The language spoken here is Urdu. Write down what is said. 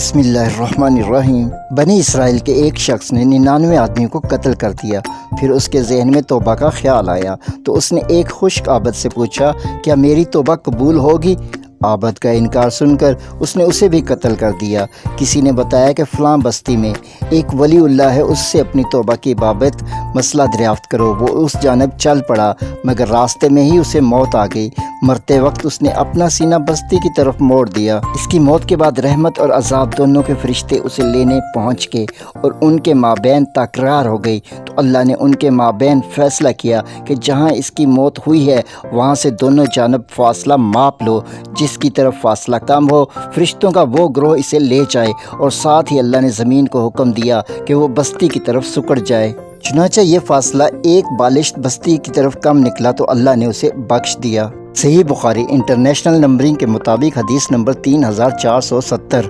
بسم اللہ الرحمن الرحیم۔ بنی اسرائیل کے ایک شخص نے 99 آدمیوں کو قتل کر دیا۔ پھر اس کے ذہن میں توبہ کا خیال آیا تو اس نے ایک خشک عابد سے پوچھا، کیا میری توبہ قبول ہوگی؟ عابد کا انکار سن کر اس نے اسے بھی قتل کر دیا۔ کسی نے بتایا کہ فلاں بستی میں ایک ولی اللہ ہے، اس سے اپنی توبہ کی بابت مسئلہ دریافت کرو۔ وہ اس جانب چل پڑا، مگر راستے میں ہی اسے موت آ گئی۔ مرتے وقت اس نے اپنا سینہ بستی کی طرف موڑ دیا۔ اس کی موت کے بعد رحمت اور عذاب دونوں کے فرشتے اسے لینے پہنچ گئے اور ان کے مابین تکرار ہو گئی۔ تو اللہ نے ان کے مابین فیصلہ کیا کہ جہاں اس کی موت ہوئی ہے وہاں سے دونوں جانب فاصلہ ماپ لو، جس کی طرف فاصلہ کم ہو فرشتوں کا وہ گروہ اسے لے جائے، اور ساتھ ہی اللہ نے زمین کو حکم دیا کہ وہ بستی کی طرف سکڑ جائے۔ چنانچہ یہ فاصلہ ایک بالشت بستی کی طرف کم نکلا تو اللہ نے اسے بخش دیا۔ صحیح بخاری انٹرنیشنل نمبرنگ کے مطابق حدیث نمبر 3470۔